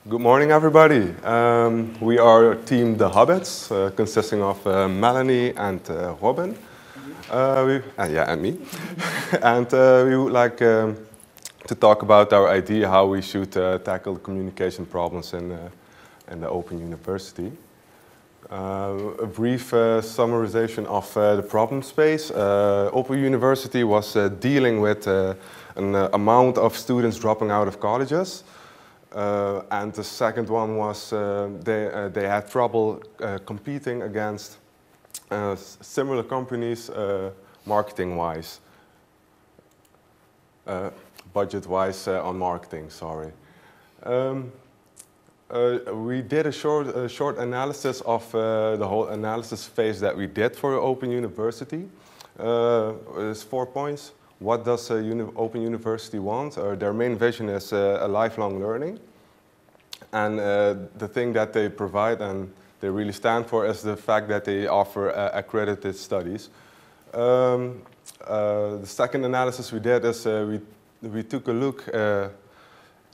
Good morning, everybody. We are Team The Hobbits, consisting of Melanie and Robbin. And me. And we would like to talk about our idea how we should tackle communication problems in the Open University. A brief summarization of the problem space. Open University was dealing with an amount of students dropping out of colleges. And the second one was they had trouble competing against similar companies marketing-wise, budget-wise on marketing, sorry. We did a short analysis of the whole analysis phase that we did for Open University. There's 4 points. What does Open University want? Their main vision is a lifelong learning. And the thing that they provide and they really stand for is the fact that they offer accredited studies. The second analysis we did is we took a look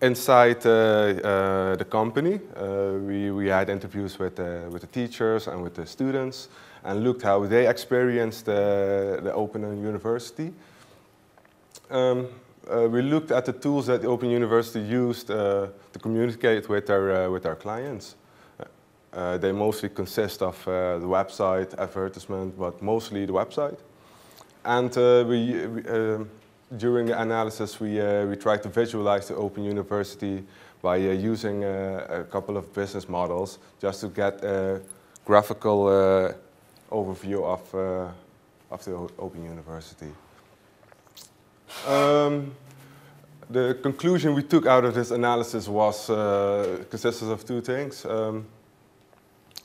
inside the company. We had interviews with the teachers and with the students and looked how they experienced the Open University. We looked at the tools that the Open University used to communicate with our clients. They mostly consist of the website, advertisement, but mostly the website. And during the analysis, we tried to visualize the Open University by using a couple of business models just to get a graphical overview of the Open University. The conclusion we took out of this analysis was consisted of two things.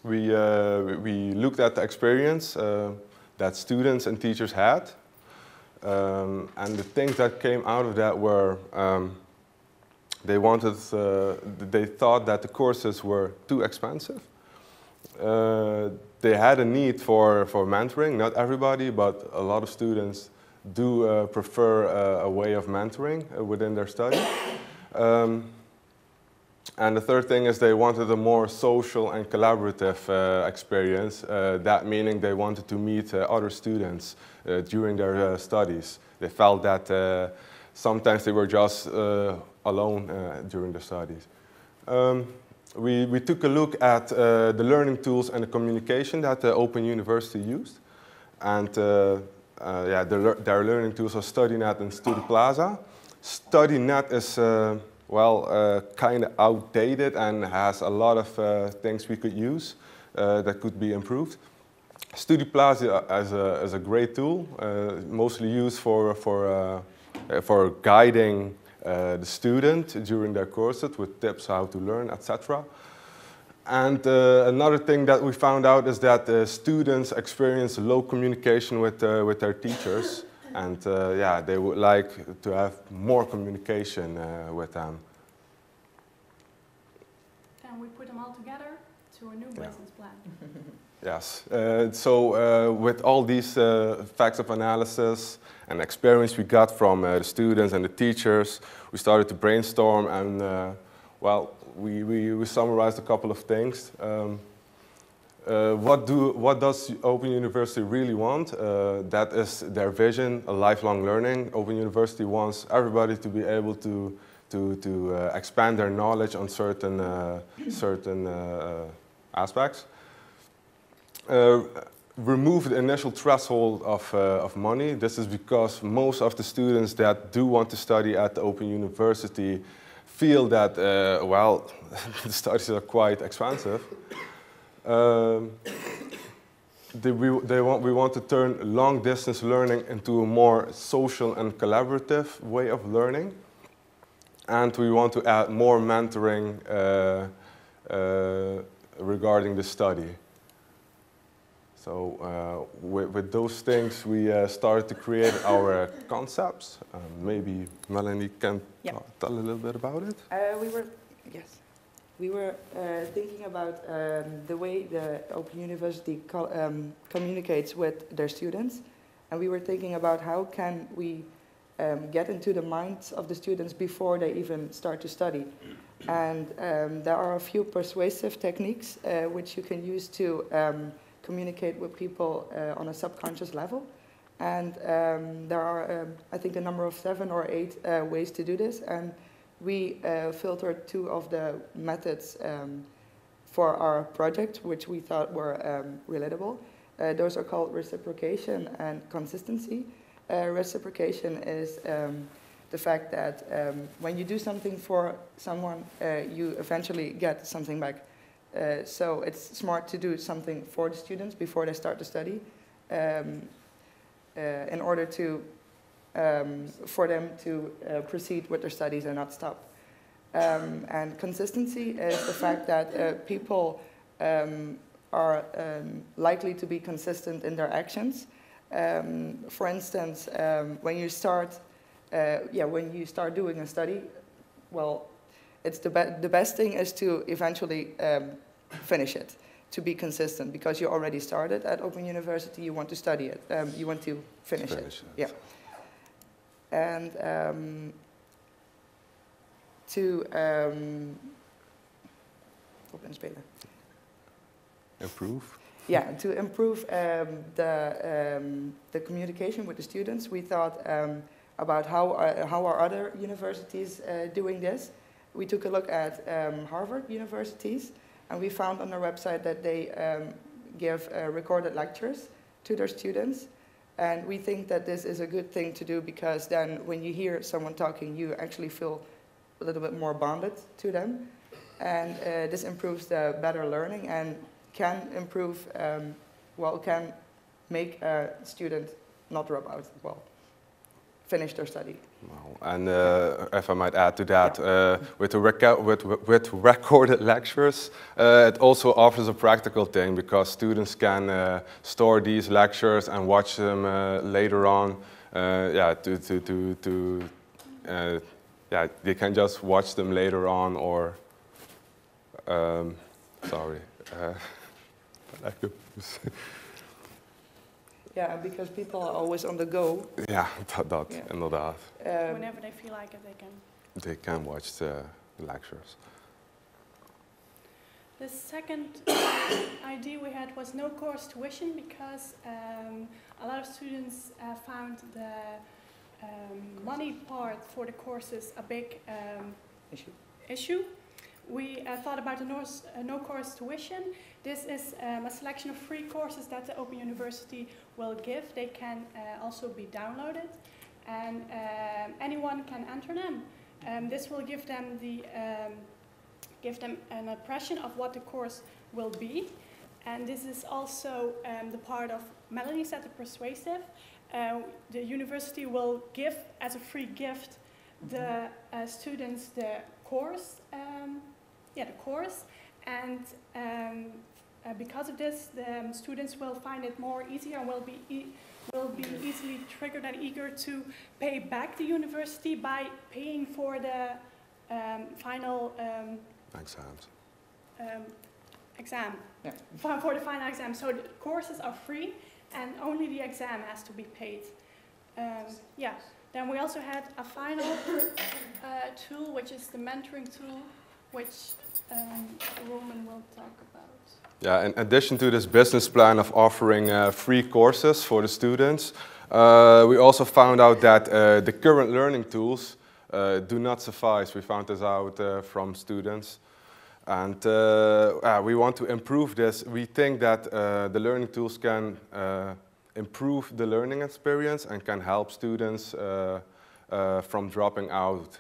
We looked at the experience that students and teachers had, and the things that came out of that were they thought that the courses were too expensive. They had a need for mentoring. Not everybody, but a lot of students do prefer a way of mentoring within their study. And the third thing is they wanted a more social and collaborative experience. That meaning they wanted to meet other students during their studies. They felt that sometimes they were just alone during their studies. We took a look at the learning tools and the communication that the Open University used. And their learning tools are StudyNet and StudyPlaza. StudyNet is kind of outdated and has a lot of things we could use that could be improved. StudyPlaza is a great tool, mostly used for guiding the student during their courses with tips how to learn, etc. And another thing that we found out is that students experience low communication with their teachers, and they would like to have more communication with them. Can we put them all together to a new business plan? Yes. So with all these facts of analysis and experience we got from the students and the teachers, we started to brainstorm and we summarized a couple of things. What does Open University really want? That is their vision, a lifelong learning. Open University wants everybody to be able to expand their knowledge on certain aspects. Remove the initial threshold of money. This is because most of the students that do want to study at the Open University feel that, the studies are quite expensive. We want to turn long-distance learning into a more social and collaborative way of learning. And we want to add more mentoring regarding the study. So with those things, we started to create our concepts. Maybe Melanie can tell a little bit about it. We were thinking about the way the Open University communicates with their students, and we were thinking about how can we get into the minds of the students before they even start to study. And there are a few persuasive techniques which you can use to communicate with people on a subconscious level. And there are, I think, a number of 7 or 8 ways to do this. And we filtered 2 of the methods for our project, which we thought were relatable. Those are called reciprocation and consistency. Reciprocation is the fact that when you do something for someone, you eventually get something back. So it's smart to do something for the students before they start to study, in order to for them to proceed with their studies and not stop. And consistency is the fact that people are likely to be consistent in their actions. For instance, when you start doing a study, well, it's the best thing is to eventually finish it, to be consistent, because you already started at Open University. You want to study it. You want to finish it. Yeah. And to improve. Yeah, to improve the communication with the students, we thought about how are other universities doing this. We took a look at Harvard universities, and we found on their website that they give recorded lectures to their students. And we think that this is a good thing to do, because then when you hear someone talking, you actually feel a little bit more bonded to them. And this improves the better learning and can improve, can make a student not drop out, finish their study. Wow. And if I might add to that, with recorded lectures, it also offers a practical thing, because students can store these lectures and watch them later on. They can just watch them later on, or Yeah, because people are always on the go. Ja, dat inderdaad. Whenever they feel like it, they can watch the lectures. The second idea we had was no course tuition, because a lot of students found the money part for the courses a big issue. We thought about the no-course tuition. This is a selection of free courses that the Open University will give. They can also be downloaded, and anyone can enter them. This will give them an impression of what the course will be. And this is also the part of Melanie said, the persuasive. The university will give as a free gift the students the course. And because of this, the students will find it more easier and will be easily triggered and eager to pay back the university by paying for the final exam. Yeah. For the final exam. So the courses are free, and only the exam has to be paid. Then we also had a final tool, which is the mentoring tool, which Roman will talk about. Yeah, in addition to this business plan of offering free courses for the students, we also found out that the current learning tools do not suffice. We found this out from students. And we want to improve this. We think that the learning tools can improve the learning experience and can help students from dropping out.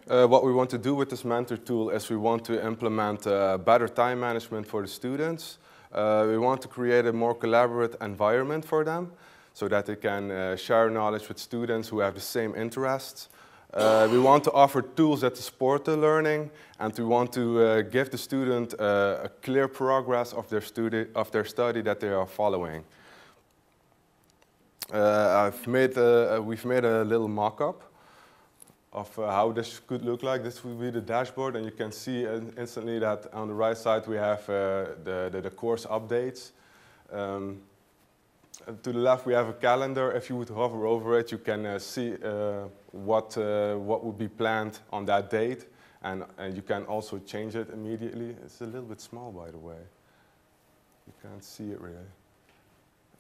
What we want to do with this mentor tool is we want to implement better time management for the students. We want to create a more collaborative environment for them so that they can share knowledge with students who have the same interests. We want to offer tools that support the learning, and we want to give the student a clear progress of their study that they are following. We've made a little mock-up of how this could look like. This would be the dashboard, and you can see instantly that on the right side we have the course updates. To the left we have a calendar. If you would hover over it, you can see what would be planned on that date, and you can also change it immediately. It's a little bit small, by the way. You can't see it really.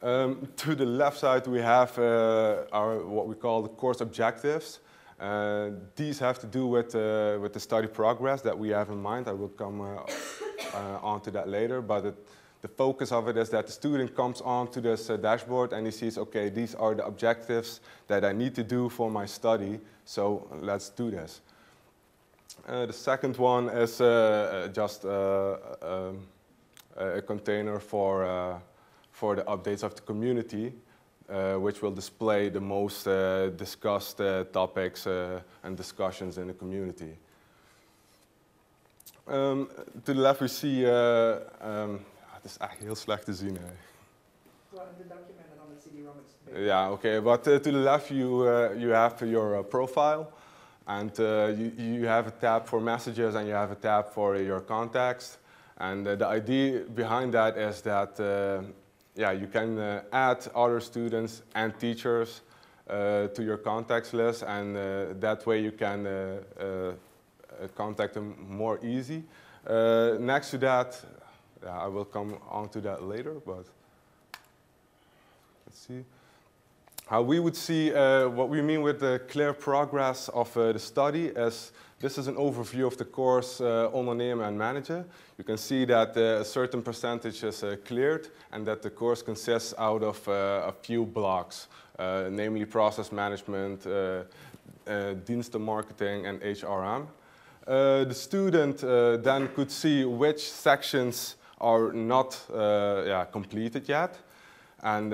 To the left side we have our what we call the course objectives. These have to do with the study progress that we have in mind. I will come on to that later, but the focus of it is that the student comes onto this dashboard and he sees, okay, these are the objectives that I need to do for my study, so let's do this. The second one is just a container for the updates of the community, which will display the most discussed topics and discussions in the community. To the left we see, het is echt heel slecht te zien. Well, in the document and on the CD-ROM it's big. Yeah, okay, but to the left you have your profile, and you have a tab for messages and you have a tab for your contacts. And the idea behind that is that yeah, you can add other students and teachers to your contacts list, and that way you can contact them more easy. Next to that, yeah, I will come on to that later, but let's see. How we would see what we mean with the clear progress of the study is, this is an overview of the course Ondernemen en Managen. You can see that a certain percentage is cleared, and that the course consists out of a few blocks, namely process management, dienstenmarketing, and HRM. The student then could see which sections are not yeah, completed yet, and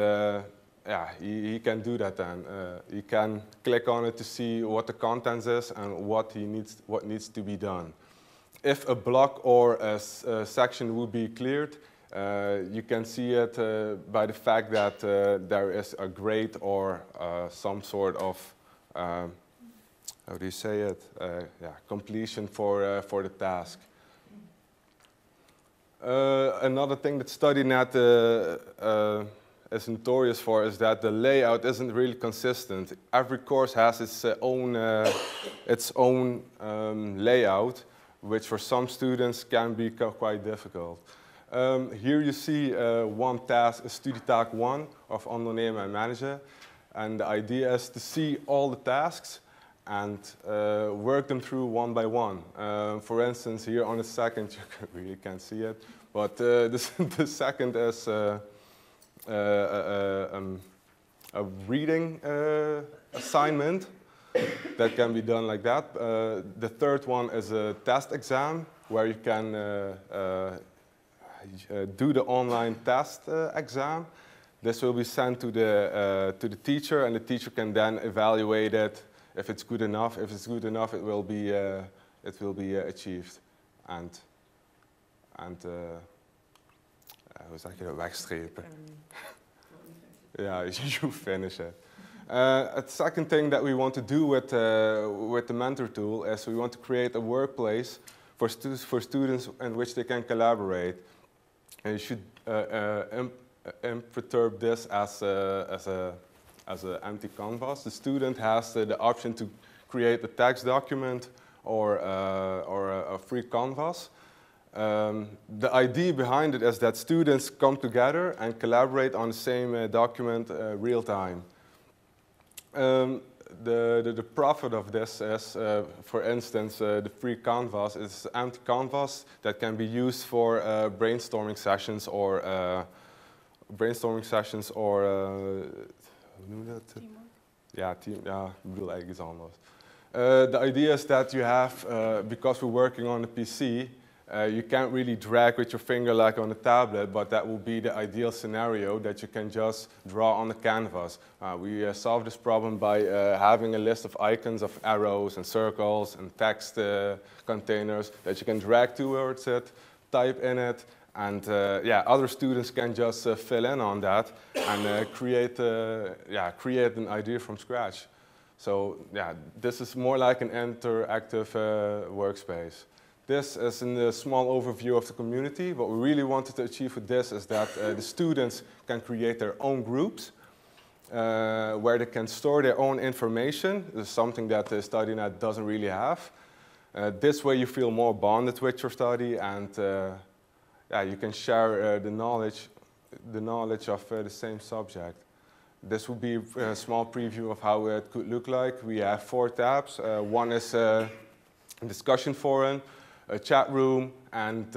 yeah, he can do that then. He can click on it to see what the contents is and what needs to be done. If a block or a section would be cleared, you can see it by the fact that there is a grade or some sort of how do you say it? Yeah, completion for the task. Another thing that StudyNet is notorious for is that the layout isn't really consistent. Every course has its own layout, which for some students can be quite difficult. Here you see one task, Studietaak 1 of Ondernemen en Managen, and the idea is to see all the tasks and work them through one by one. For instance, here on the second, you really can't see it, but the second is a reading assignment that can be done like that. The third one is a test exam where you can do the online test exam. This will be sent to the teacher, and the teacher can then evaluate it if it's good enough. If it's good enough, it will be achieved. And hoe zeg je dat, wegstrepen? Yeah, you finish it. A second thing that we want to do with the mentor tool is we want to create a workplace for students in which they can collaborate. And you should imperturb this as an empty canvas. The student has the option to create a text document or a free canvas. The idea behind it is that students come together and collaborate on the same document real time. The profit of this is, for instance, the free canvas is an empty canvas that can be used for brainstorming sessions or hoe noem je dat? Teamwork. Ja, ik bedoel eigenlijk iets anders. The idea is that you have, because we're working on a PC, you can't really drag with your finger like on a tablet, but that will be the ideal scenario that you can just draw on the canvas. We solve this problem by having a list of icons of arrows and circles and text containers that you can drag towards it, type in it, and yeah, other students can just fill in on that and create an idea from scratch. So yeah, this is more like an interactive workspace. This is a small overview of the community. What we really wanted to achieve with this is that the students can create their own groups where they can store their own information. This is something that the StudyNet doesn't really have. This way you feel more bonded with your study, and yeah, you can share the knowledge of the same subject. This would be a small preview of how it could look like. We have 4 tabs. One is a discussion forum, a chat room, and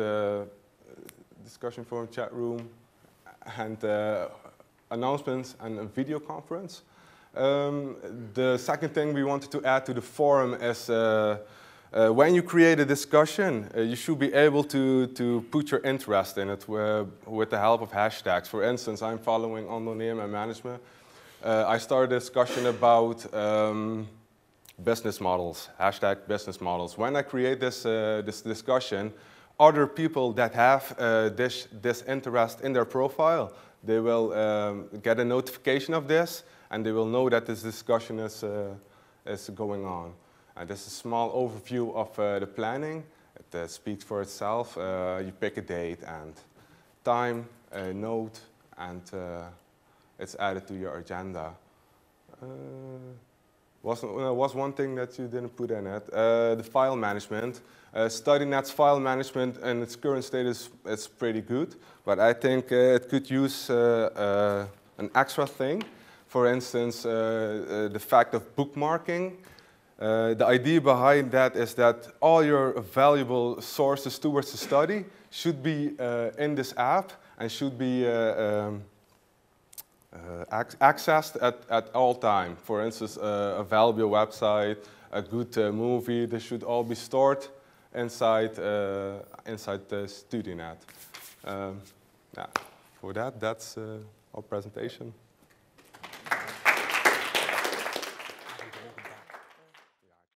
discussion forum, chat room, and announcements and a video conference. The second thing we wanted to add to the forum is when you create a discussion, you should be able to put your interest in it with the help of hashtags. For instance, I'm following ondernemen and management. I started a discussion about business models, hashtag business models. When I create this discussion, other people that have this interest in their profile, they will get a notification of this, and they will know that this discussion is going on. This is a small overview of the planning. It speaks for itself. You pick a date and time, a note, and it's added to your agenda. Was one thing that you didn't put in it. The file management. StudyNet's file management in its current state is pretty good, but I think it could use an extra thing. For instance, the fact of bookmarking. The idea behind that is that all your valuable sources towards the study should be in this app and should be accessed at all time. For instance, a valuable website, a good movie, they should all be stored inside the StudyNet. Yeah, for that's our presentation.